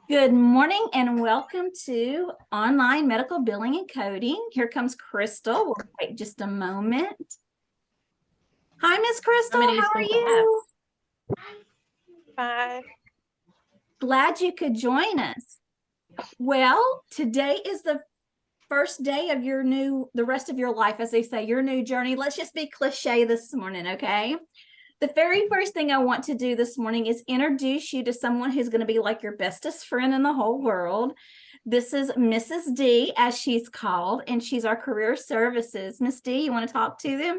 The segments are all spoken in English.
Good morning and welcome to Online Medical Billing and Coding. Here comes Crystal. We'll wait just a moment. Hi, Miss Crystal. How are you? Bye. Glad you could join us. Well, today is the first day of the rest of your life, as they say, your new journey. Let's just be cliche this morning, okay? The very first thing I want to do this morning is introduce you to someone who's going to be like your bestest friend in the whole world. This is Mrs. D, as she's called, and she's our career services. Miss D, you want to talk to them?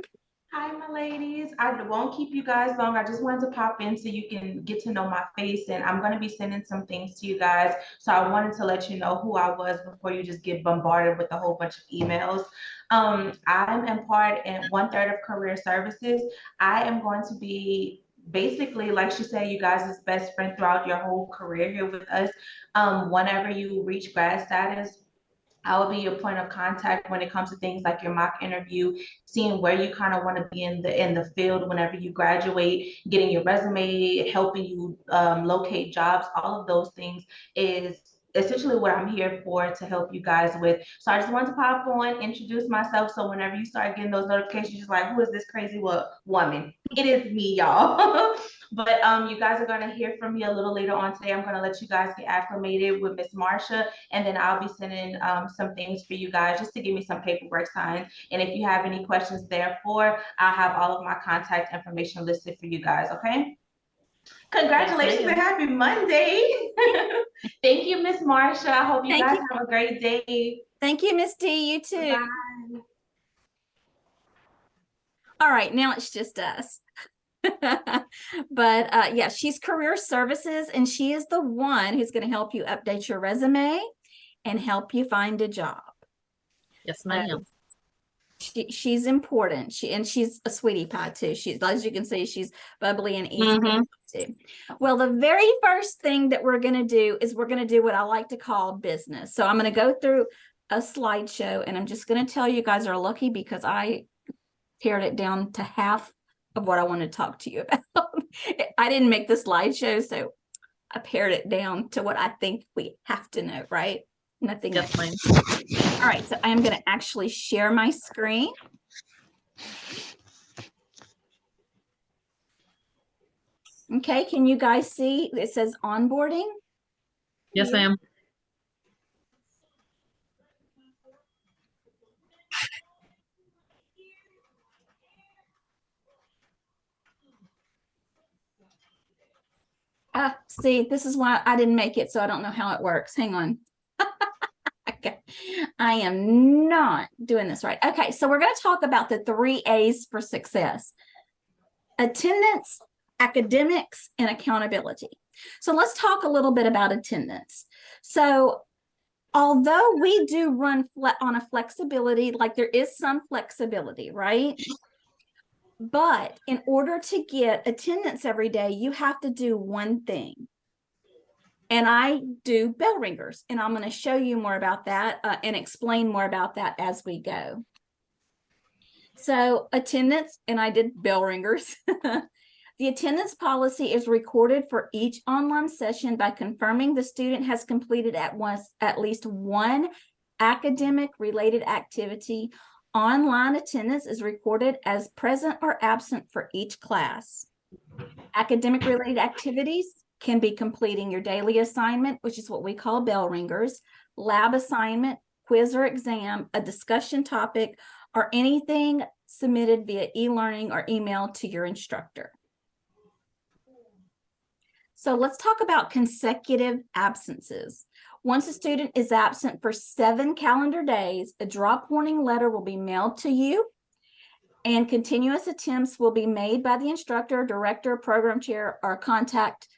Hi, my ladies. I won't keep you guys long. I just wanted to pop in so you can get to know my face, and I'm going to be sending some things to you guys. So I wanted to let you know who I was before you just get bombarded with a whole bunch of emails. I'm in part in 1/3 of career services. I am going to be basically, like she said, you guys' best friend throughout your whole career here with us. Whenever you reach grad status, I will be your point of contact when it comes to things like your mock interview, seeing where you kind of want to be in the field whenever you graduate, getting your resume, helping you locate jobs. All of those things is essentially what I'm here for, to help you guys with. So I just wanted to pop on, introduce myself, so whenever you start getting those notifications, you're just like, who is this crazy woman? It is me, y'all. But you guys are going to hear from me a little later on today. I'm going to let you guys get acclimated with Miss Marsha, and then I'll be sending some things for you guys just to give me some paperwork signed. And if you have any questions, therefore, I'll have all of my contact information listed for you guys. Okay. Congratulations and happy Monday. Thank you, Miss Marsha. I hope you guys have a great day. Thank you, Miss D. You too. Bye. All right, now it's just us. But yeah, she's career services, and she is the one who's going to help you update your resume and help you find a job. Yes, ma'am. She's important. She's a sweetie pie too. She's, as you can see, she's bubbly and easy too. Well, the very first thing that we're going to do is we're going to do what I like to call business. So I'm going to go through a slideshow, and I'm just going to tell you guys are lucky because I pared it down to half of what I want to talk to you about. I didn't make the slideshow, so I pared it down to what I think we have to know, right? Nothing else. All right, so I am going to actually share my screen. Okay, can you guys see? It says onboarding. Yes, ma'am. See, this is why I didn't make it, so I don't know how it works. Hang on. Okay, I am not doing this right. Okay, so we're going to talk about the 3 A's for success: attendance, academics, and accountability. So let's talk a little bit about attendance. So although we do run on a flexibility, like there is some flexibility, right? But in order to get attendance every day, you have to do one thing. And I do bell ringers, and I'm going to show you more about that and explain more about that as we go. So attendance, and I did bell ringers. The attendance policy is recorded for each online session by confirming the student has completed at least one academic related activity. Online attendance is recorded as present or absent for each class. Academic related activities can be completing your daily assignment, which is what we call bell ringers, lab assignment, quiz or exam, a discussion topic, or anything submitted via e-learning or email to your instructor. So let's talk about consecutive absences. Once a student is absent for 7 calendar days, a drop warning letter will be mailed to you, and continuous attempts will be made by the instructor, director, program chair, or contact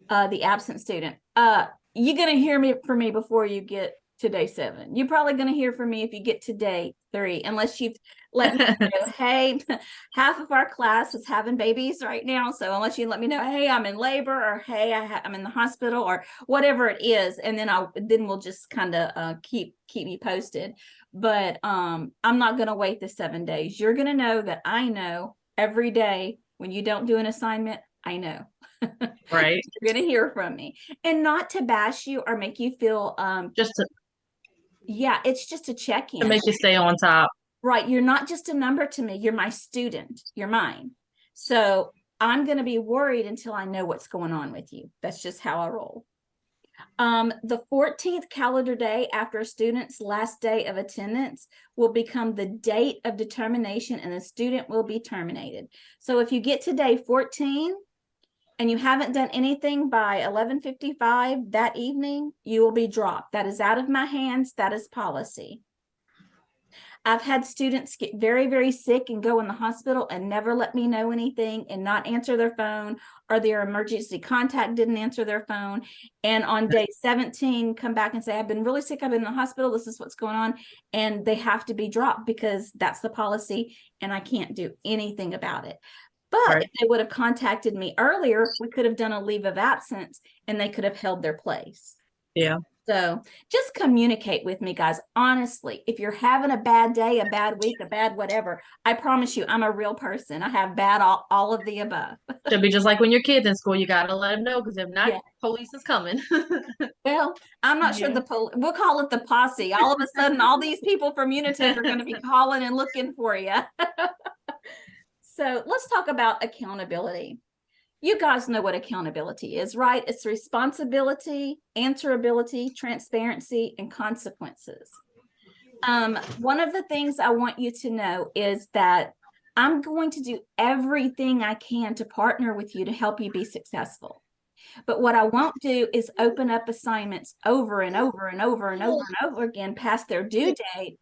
the absent student. You're going to hear from me before you get to day 7. You're probably going to hear from me if you get to day 3, unless you've let me know, hey, half of our class is having babies right now. So unless you let me know, hey, I'm in labor, or hey, I'm in the hospital, or whatever it is, and then we'll just kind of keep you posted. But I'm not going to wait the 7 days. You're going to know that I know every day when you don't do an assignment. I know. Right. You're going to hear from me, and not to bash you or make you feel, Just yeah, it's just a to check-in. make you stay on top. Right. You're not just a number to me. You're my student. You're mine. So I'm going to be worried until I know what's going on with you. That's just how I roll. The 14th calendar day after a student's last day of attendance will become the date of determination, and the student will be terminated. So if you get to day 14 and you haven't done anything by 11:55 that evening, you will be dropped. That is out of my hands. That is policy. I've had students get very, very sick and go in the hospital and never let me know anything and not answer their phone, or their emergency contact didn't answer their phone. And on day 17, come back and say, I've been really sick. I've been in the hospital. This is what's going on. And they have to be dropped because that's the policy and I can't do anything about it. But Right. if they would have contacted me earlier, we could have done a leave of absence and they could have held their place. Yeah. So just communicate with me, guys. Honestly, if you're having a bad day, a bad week, a bad whatever, I promise you, I'm a real person. I have bad all of the above. Should be just like when your kid's in school, you got to let them know, because if not, Yeah. police is coming. Well, I'm not sure Yeah. we'll call it the posse. All of a sudden, all these people from Unitech are going to be calling and looking for you. So let's talk about accountability. You guys know what accountability is, right? It's responsibility, answerability, transparency, and consequences. One of the things I want you to know is that I'm going to do everything I can to partner with you to help you be successful. But what I won't do is open up assignments over and over and over and over and over again past their due date.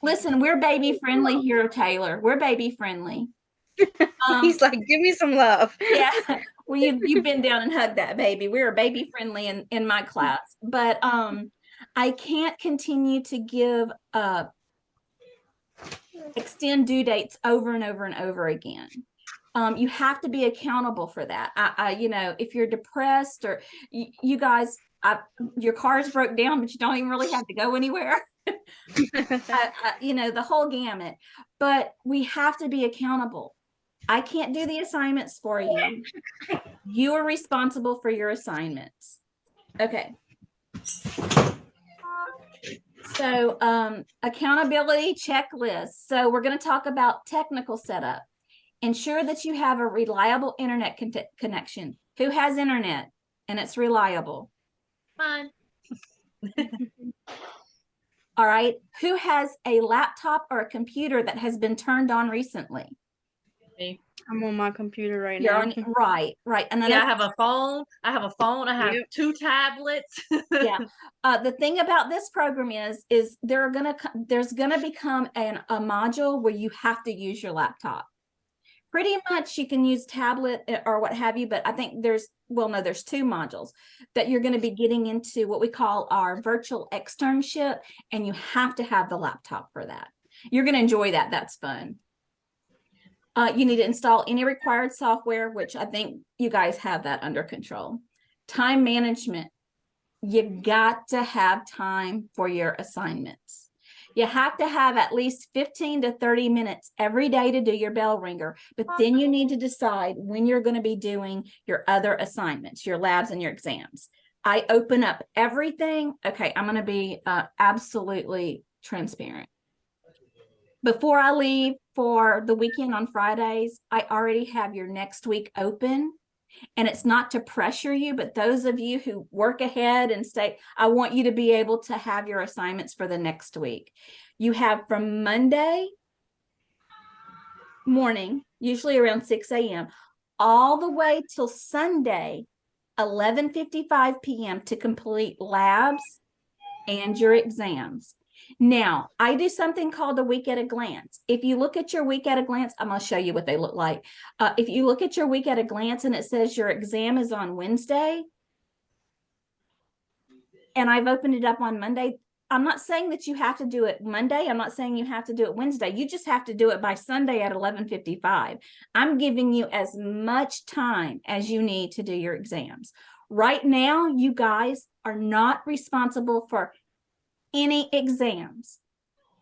Listen, we're baby friendly here, Taylor. We're baby friendly. He's like, give me some love. Yeah. Well, you've been down and hugged that baby. We're baby friendly in my class, but I can't continue to give extend due dates over and over and over again. You have to be accountable for that. If you're depressed or you guys, your car's broke down, but you don't even really have to go anywhere. The whole gamut. But we have to be accountable. I can't do the assignments for you. You are responsible for your assignments. Okay. So accountability checklist. So we're going to talk about technical setup. Ensure that you have a reliable internet connection. Who has internet and it's reliable? Fine. All right. Who has a laptop or a computer that has been turned on recently? Me. I'm on my computer right You're now. on, right. And then Yeah, I have a phone. I have Yep. 2 tablets. yeah. The thing about this program is there's gonna become a module where you have to use your laptop. Pretty much you can use tablet or what have you, but I think there's 2 modules that you're going to be getting into what we call our virtual externship, and you have to have the laptop for that. You're going to enjoy that. That's fun. You need to install any required software, which I think you guys have that under control. Time management. You got to have time for your assignments. You have to have at least 15 to 30 minutes every day to do your bell ringer, but then you need to decide when you're going to be doing your other assignments, your labs and your exams. I open up everything. Okay, I'm going to be absolutely transparent. Before I leave for the weekend on Fridays, I already have your next week open. And it's not to pressure you, but those of you who work ahead and stay, I want you to be able to have your assignments for the next week. You have from Monday morning, usually around 6 a.m., all the way till Sunday, 11:55 p.m. to complete labs and your exams. Now, I do something called a week at a glance. If you look at your week at a glance, I'm going to show you what they look like. If you look at your week at a glance and it says your exam is on Wednesday, and I've opened it up on Monday, I'm not saying that you have to do it Monday. I'm not saying you have to do it Wednesday. You just have to do it by Sunday at 11:55. I'm giving you as much time as you need to do your exams. Right now, you guys are not responsible for any exams.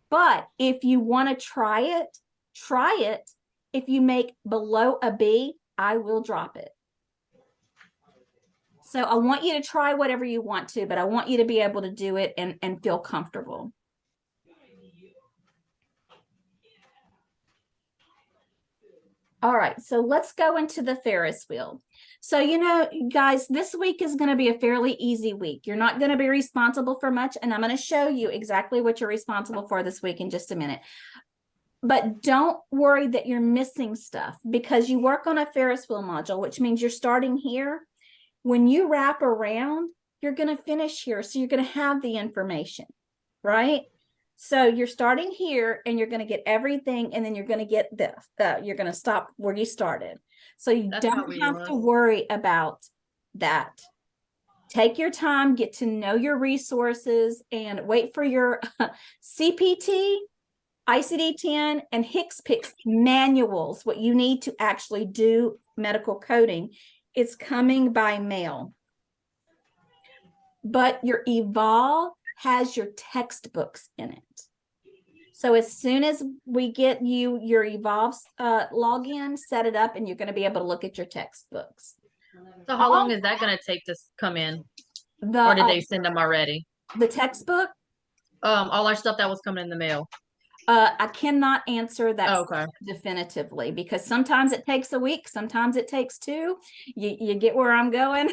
But if you want to try it. If you make below a B, I will drop it. So I want you to try whatever you want to, but I want you to be able to do it and feel comfortable. All right, so let's go into the Ferris wheel. So, you know, guys, this week is going to be a fairly easy week. You're not going to be responsible for much, and I'm going to show you exactly what you're responsible for this week in just a minute. But don't worry that you're missing stuff, because you work on a Ferris wheel module, which means you're starting here. When you wrap around, you're going to finish here. So you're going to have the information, right? So you're starting here and you're going to get everything, and then you're going to get this. You're going to stop where you started. So you That's how don't we have was. to worry about that. Take your time, get to know your resources, and wait for your CPT, ICD-10, and HCPCS manuals, what you need to actually do medical coding. It's coming by mail. But your Evolve has your textbooks in it. So as soon as we get you your Evolve login, set it up, and you're going to be able to look at your textbooks. So how long is that going to take to come in? The, Or did they send them already? the textbook? All our stuff that was coming in the mail. I cannot answer that Okay. definitively, because sometimes it takes a week, sometimes it takes two. You get where I'm going?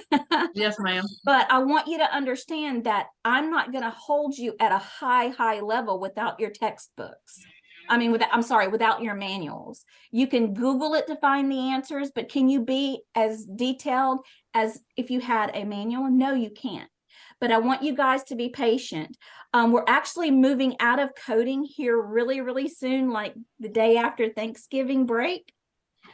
Yes, ma'am. But I want you to understand that I'm not going to hold you at a high level without your textbooks. I mean, without your manuals. You can Google it to find the answers, but can you be as detailed as if you had a manual? No, you can't. But I want you guys to be patient. We're actually moving out of coding here really soon, like the day after Thanksgiving break.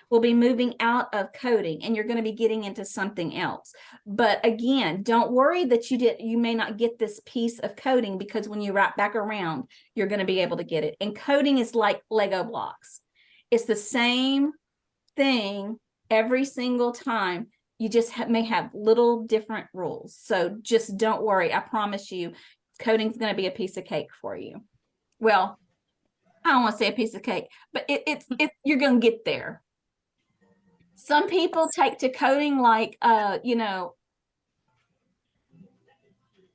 We'll be moving out of coding, and you're going to be getting into something else. But again, don't worry that you may not get this piece of coding, because when you wrap back around, you're going to be able to get it. And coding is like Lego blocks. It's the same thing every single time. You just may have little different rules. So just don't worry. I promise you, coding's going to be a piece of cake for you. Well, I don't want to say a piece of cake, but you're going to get there. Some people take to coding like, you know,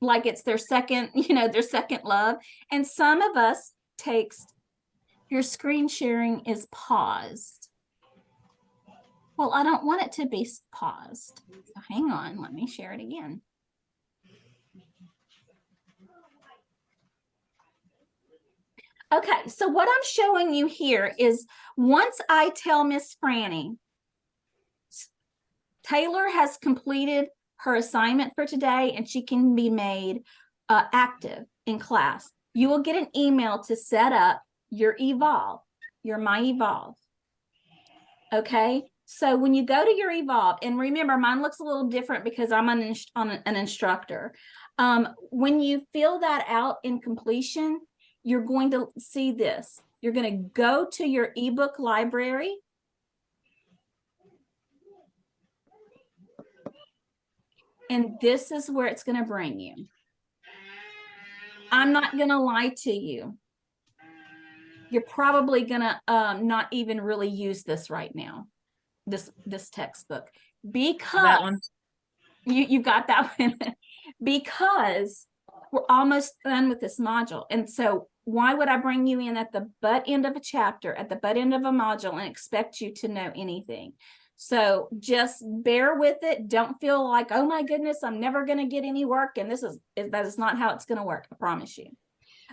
like it's their second, their second love. And some of us takes, your screen sharing is paused. Well, I don't want it to be paused. So hang on, let me share it again. Okay, so what I'm showing you here is, once I tell Miss Franny, Taylor has completed her assignment for today and she can be made active in class, you will get an email to set up your Evolve, your My Evolve. Okay, so when you go to your Evolve, and remember, mine looks a little different because I'm an instructor. When you fill that out in completion, you're going to see this. You're going to go to your ebook library. And this is where it's going to bring you. I'm not going to lie to you. You're probably going to not even really use this right now, this textbook, because That one. you got that one. Because we're almost done with this module. And so why would I bring you in at the butt end of a chapter, at the butt end of a module, and expect you to know anything? So just bear with it. Don't feel like, oh my goodness, I'm never going to get any work. And that is not how it's going to work. I promise you.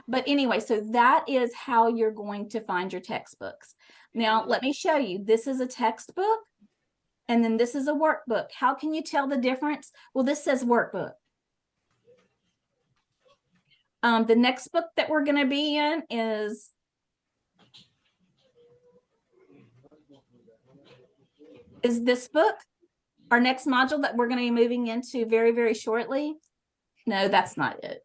But anyway, so that is how you're going to find your textbooks. Now, let me show you. This is a textbook, and then this is a workbook. How can you tell the difference? Well, this says workbook. The next book that we're going to be in is this book. Our next module that we're going to be moving into very shortly. No, that's not it.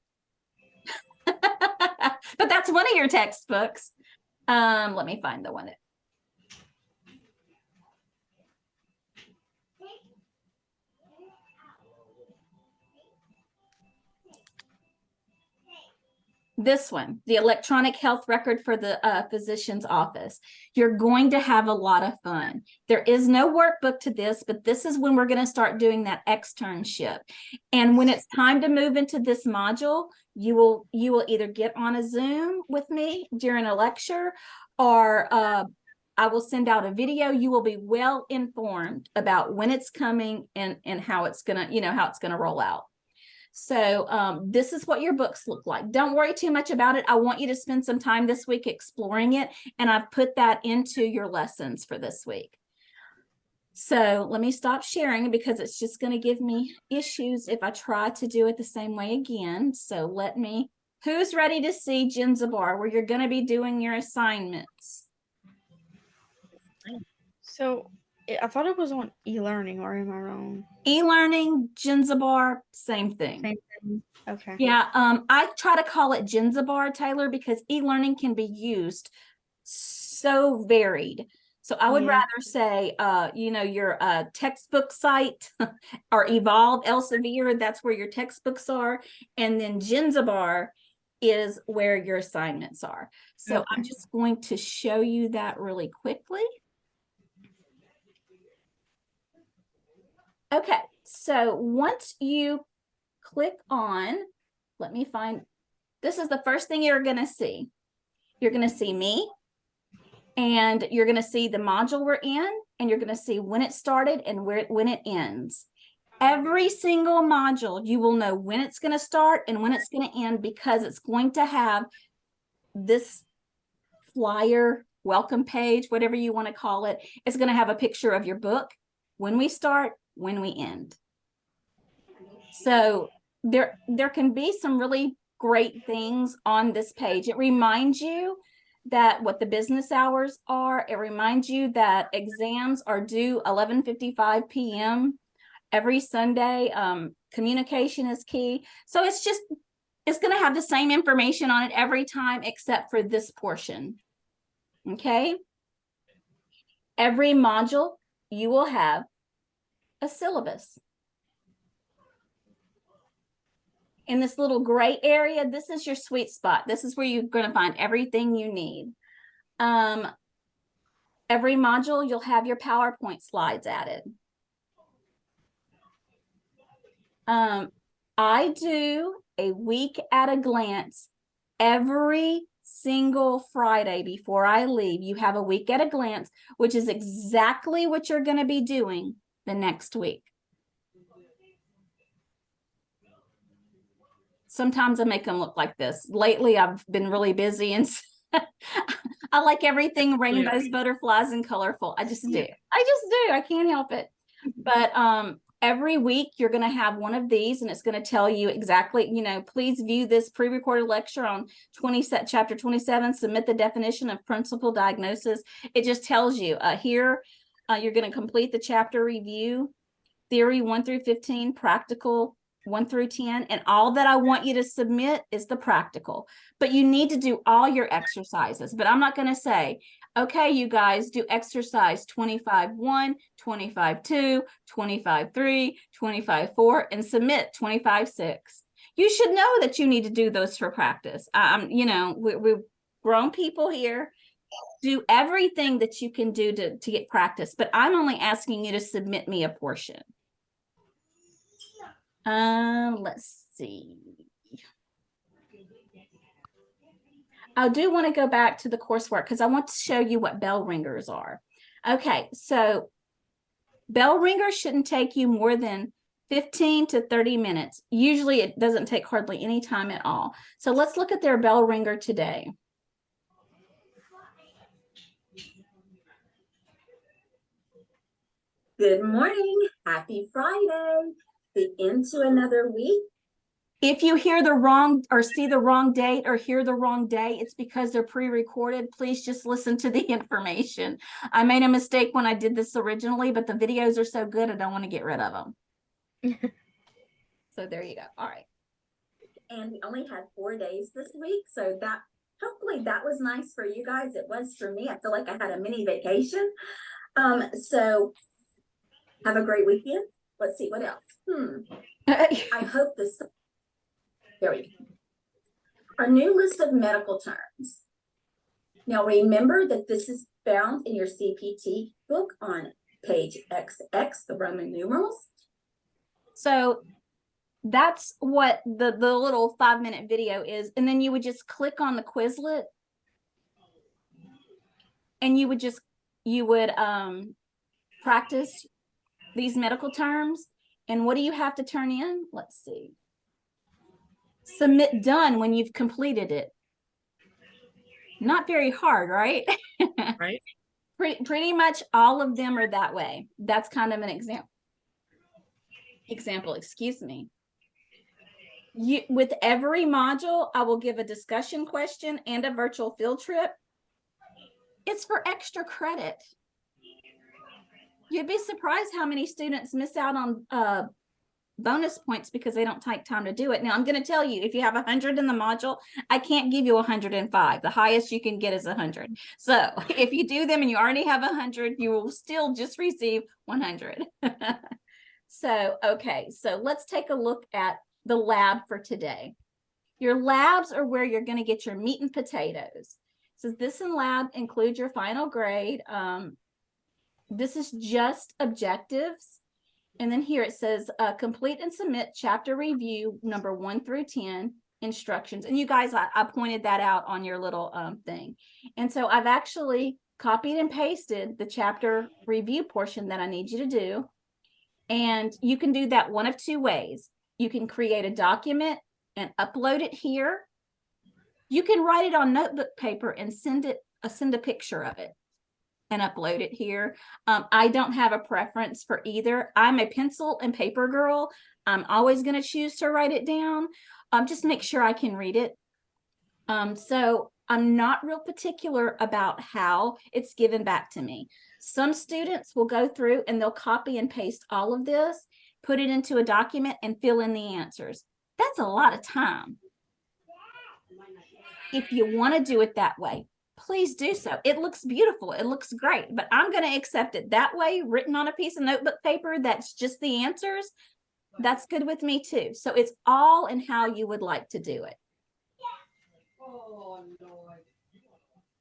But that's one of your textbooks. Let me find the one that. This one, the electronic health record for the physician's office. You're going to have a lot of fun. There is no workbook to this, but this is when we're going to start doing that externship. And when it's time to move into this module, you will either get on a Zoom with me during a lecture, or I will send out a video. You will be well informed about when it's coming and how it's gonna, how it's gonna roll out. So this is what your books look like. Don't worry too much about it. I want you to spend some time this week exploring it, and I've put that into your lessons for this week. So let me stop sharing because it's just going to give me issues if I try to do it the same way again. So who's ready to see Ginzabar, where you're going to be doing your assignments? So I thought it was on e-learning, or am I wrong? E-learning, Ginzabar, same thing. Same thing. Okay. Yeah, I try to call it Ginzabar, Taylor, because e-learning can be used so varied. So I would rather say, your textbook site or Evolve Elsevier, that's where your textbooks are. And then Ginzabar is where your assignments are. So I'm just going to show you that really quickly. Okay, so once you click on, let me find, this is the first thing you're going to see. You're going to see me, and you're going to see the module we're in, and you're going to see when it started and when it ends. Every single module, you will know when it's going to start and when it's going to end, because it's going to have this flyer, welcome page, whatever you want to call it. It's going to have a picture of your book, when we start, when we end. So there can be some really great things on this page. It reminds you that what the business hours are. It reminds you that exams are due 11:55 p.m. every Sunday. Communication is key. So it's going to have the same information on it every time except for this portion. Okay. Every module, you will have a syllabus. In this little gray area, this is your sweet spot. This is where you're going to find everything you need. Every module, you'll have your PowerPoint slides added. I do a week at a glance every single Friday before I leave. You have a week at a glance, which is exactly what you're going to be doing the next week. Sometimes I make them look like this. Lately, I've been really busy, and I like everything rainbows, butterflies, and colorful. I just do. I can't help it. But every week, you're going to have one of these, and it's going to tell you exactly, please view this pre-recorded lecture on chapter 27, submit the definition of principal diagnosis. It just tells you here, you're going to complete the chapter review, theory 1 through 15, practical 1 through 10, and all that I want you to submit is the practical. But you need to do all your exercises. But I'm not going to say, okay, you guys do exercise 25-1, 25-2, 25-3, 25-4, and submit 25-6. You should know that you need to do those for practice. We're grown people here. Do everything that you can do to get practice, but I'm only asking you to submit me a portion. Let's see. I do want to go back to the coursework because I want to show you what bell ringers are. Okay, so bell ringers shouldn't take you more than 15 to 30 minutes. Usually it doesn't take hardly any time at all. So let's look at their bell ringer today. Good morning. Happy Friday. The end to another week. If you hear the wrong or see the wrong date or hear the wrong day, it's because they're pre-recorded. Please just listen to the information. I made a mistake when I did this originally, but the videos are so good, I don't want to get rid of them. So there you go. All right. And we only had 4 days this week. So hopefully that was nice for you guys. It was for me. I feel like I had a mini vacation. So have a great weekend. Let's see what else. I hope this. There we go. our new list of medical terms. Now remember that this is found in your CPT book on page XX, the Roman numerals. So that's what the little 5-minute video is. And then you would just click on the Quizlet and you would practice these medical terms. And what do you have to turn in? Let's see. Submit done when you've completed it. Not very hard, right? Right. Pretty much all of them are that way. That's kind of an example, excuse me. With every module, I will give a discussion question and a virtual field trip. It's for extra credit. You'd be surprised how many students miss out on bonus points because they don't take time to do it. Now, I'm going to tell you, if you have 100 in the module, I can't give you 105. The highest you can get is 100. So if you do them and you already have 100, you will still just receive 100. So, okay, so let's take a look at the lab for today. Your labs are where you're going to get your meat and potatoes. So this in lab includes your final grade. This is just objectives. And then here it says complete and submit chapter review number 1 through 10 instructions. And you guys, I pointed that out on your little thing. And so I've actually copied and pasted the chapter review portion that I need you to do. And you can do that one of two ways. You can create a document and upload it here. You can write it on notebook paper and send a picture of it and upload it here. I don't have a preference for either. I'm a pencil and paper girl. I'm always going to choose to write it down. Just make sure I can read it. So I'm not real particular about how it's given back to me. Some students will go through and they'll copy and paste all of this, put it into a document and fill in the answers. That's a lot of time. If you want to do it that way, please do so. It looks beautiful. It looks great, but I'm going to accept it that way, written on a piece of notebook paper. That's just the answers. That's good with me too. So it's all in how you would like to do it.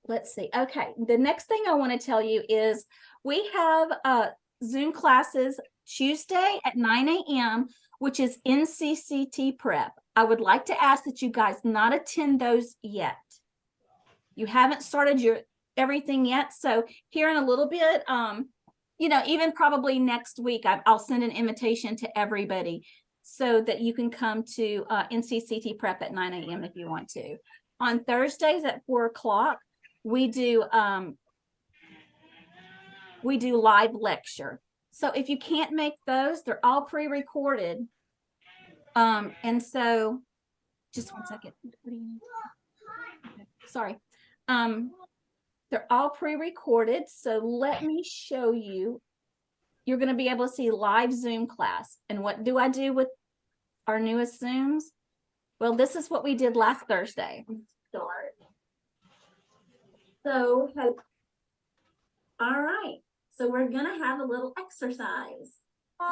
Let's see. Okay. The next thing I want to tell you is we have Zoom classes Tuesday at 9 a.m., which is NCCT prep. I would like to ask that you guys not attend those yet. You haven't started your everything yet. So here in a little bit, you know, even probably next week, I'll send an invitation to everybody so that you can come to NCCT prep at 9 a.m. if you want to. On Thursdays at 4 o'clock, we do live lecture. So if you can't make those, they're all pre-recorded. And so just one second. What do you need? Okay, sorry. They're all pre-recorded. So let me show you. You're going to be able to see live Zoom class. And what do I do with our newest Zooms? Well, this is what we did last Thursday. Start. So, all right. So we're going to have a little exercise.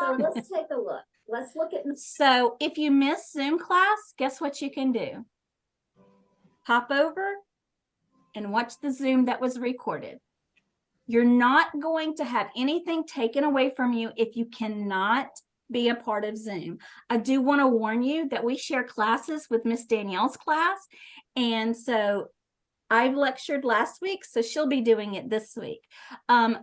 So let's take a look. Let's look at. So if you miss Zoom class, guess what you can do? Hop over and watch the Zoom that was recorded. You're not going to have anything taken away from you if you cannot be a part of Zoom. I do want to warn you that we share classes with Miss Danielle's class. And so I've lectured last week, so she'll be doing it this week.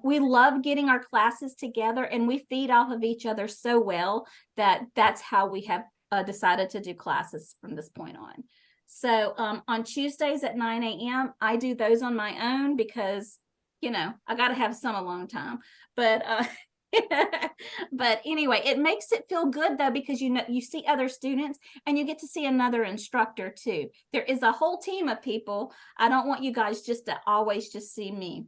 We love getting our classes together and we feed off of each other so well that that's how we have decided to do classes from this point on. So on Tuesdays at 9 a.m., I do those on my own because, you know, I got to have some alone time. But but anyway, it makes it feel good though, because you know you see other students and you get to see another instructor too. There is a whole team of people. I don't want you guys just to always just see me.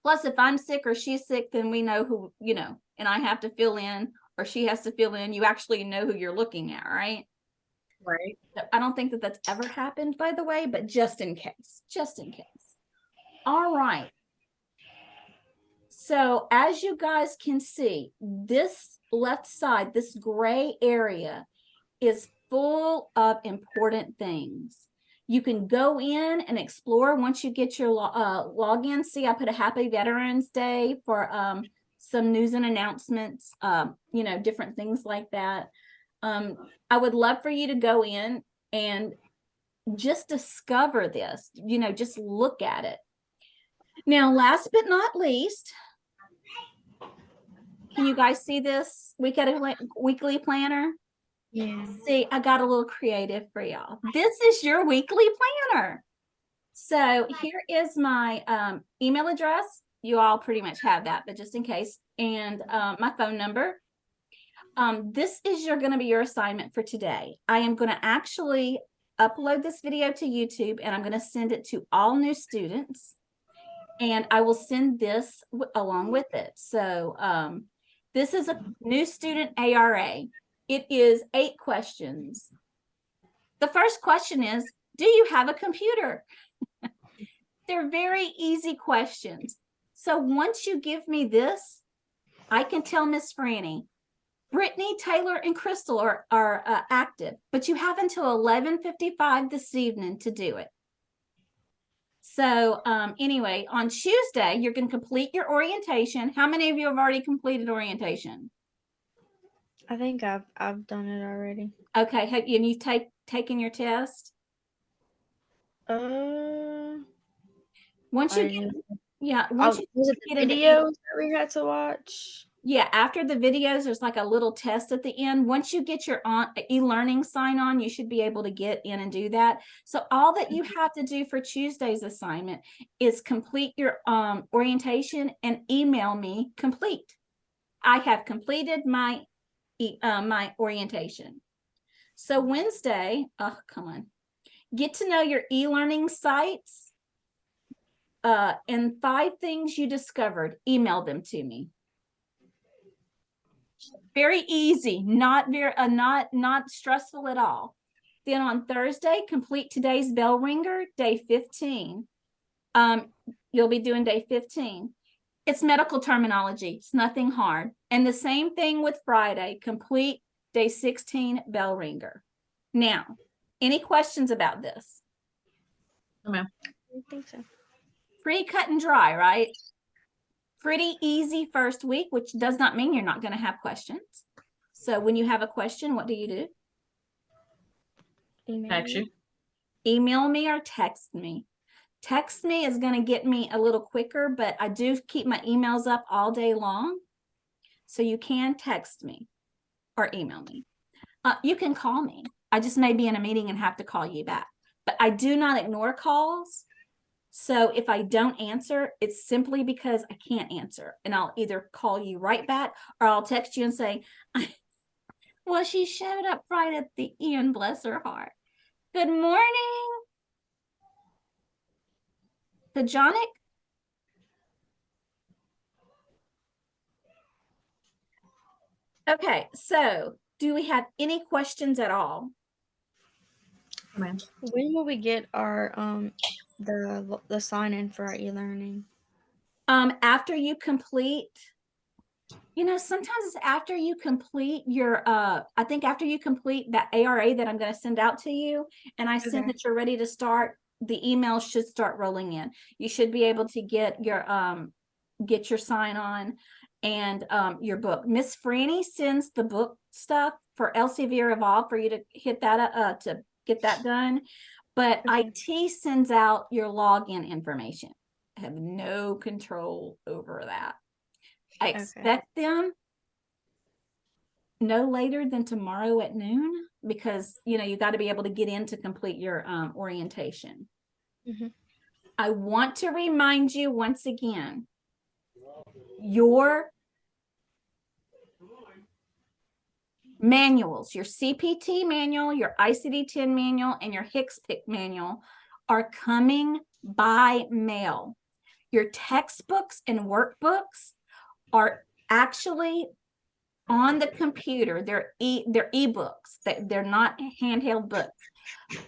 Plus, if I'm sick or she's sick, then we know who, you know, and I have to fill in or she has to fill in. You actually know who you're looking at, right? Right. I don't think that that's ever happened, by the way, but just in case, just in case. All right. So as you guys can see, this left side, this gray area is full of important things. You can go in and explore once you get your login. See, I put a Happy Veterans Day for some news and announcements, you know, different things like that. I would love for you to go in and just discover this, you know, just look at it. Now, last but not least, can you guys see this weekly planner? Yeah. See, I got a little creative for y'all. This is your weekly planner. So here is my email address. You all pretty much have that, but just in case, and my phone number. This is going to be your assignment for today. I am going to actually upload this video to YouTube, and I'm going to send it to all new students, and I will send this along with it. So this is a new student ARA. It is 8 questions. The first question is, do you have a computer? They're very easy questions. So once you give me this, I can tell Miss Franny, Brittany, Taylor, and Crystal are active, but you have until 11:55 this evening to do it. So anyway, on Tuesday, you're going to complete your orientation. How many of you have already completed orientation? I think I've done it already. Okay, have you taken your test? Once you get, yeah, once you was it the get into videos that we had to watch? Yeah, after the videos, there's like a little test at the end. Once you get your e-learning sign on, you should be able to get in and do that. So all that you have to do for Tuesday's assignment is complete your orientation and email me complete. I have completed my my orientation. So Wednesday, oh, come on. Get to know your e-learning sites and 5 things you discovered. Email them to me. Very easy, not very not stressful at all. Then on Thursday, complete today's bell ringer, day 15. You'll be doing day 15. It's medical terminology. It's nothing hard. And the same thing with Friday, complete day 16 bell ringer. Now, any questions about this? No, ma'am. I don't think so. Pretty cut and dry, right? Pretty easy first week, which does not mean you're not going to have questions. So when you have a question, what do you do? Email Text me. you. Email me or text me. Text me is going to get me a little quicker, but I do keep my emails up all day long. So you can text me or email me. You can call me. I just may be in a meeting and have to call you back. But I do not ignore calls. So if I don't answer, it's simply because I can't answer. And I'll either call you right back or I'll text you and say, well, she showed up right at the end, bless her heart. Good morning. Pajonic? Okay, so do we have any questions at all? No, ma'am. When will we get our the sign in for our e-learning? After you complete, you know, sometimes it's after you complete your I think after you complete that ARA that I'm going to send out to you and I send Okay. that you're ready to start, the email should start rolling in. You should be able to get your sign on and your book. Miss Franny sends the book stuff for Elsevier Evolve for you to hit that to get that done. But Okay. IT sends out your login information. I have no control over that. I expect them no later than tomorrow at noon because, you know, you got to be able to get in to complete your orientation. Mhm. I want to remind you once again, your manuals, your CPT manual, your ICD-10 manual, and your HCPC manual are coming by mail. Your textbooks and workbooks are actually on the computer. They're ebooks. They're not handheld books.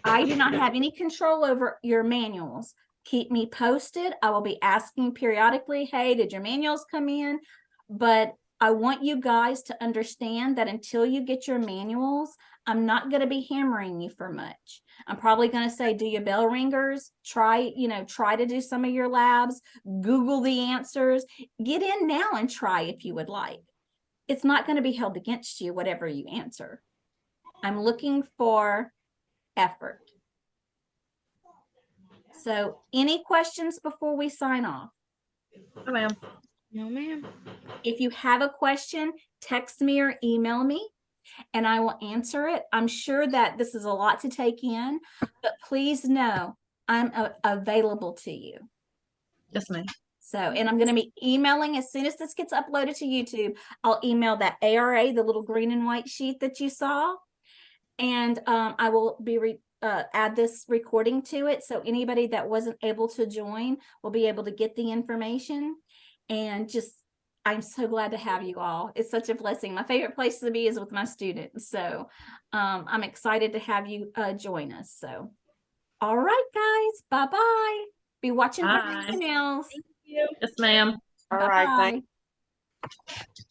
I do not have any control over your manuals. Keep me posted. I will be asking periodically, hey, did your manuals come in? But I want you guys to understand that until you get your manuals, I'm not going to be hammering you for much. I'm probably going to say, do your bell ringers, try to do some of your labs, Google the answers, get in now and try if you would like. It's not going to be held against you, whatever you answer. I'm looking for effort. So any questions before we sign off? No, ma'am. No, ma'am. If you have a question, text me or email me and I will answer it. I'm sure that this is a lot to take in, but please know I'm available to you. Yes, ma'am. So, and I'm going to be emailing as soon as this gets uploaded to YouTube. I'll email that ARA, the little green and white sheet that you saw. And I will be add this recording to it. So anybody that wasn't able to join will be able to get the information. And just, I'm so glad to have you all. It's such a blessing. My favorite place to be is with my students. So I'm excited to have you join us. So, all right, guys, bye-bye. Be watching for Bye. my emails. Yes, ma'am. All right, thank Bye-bye.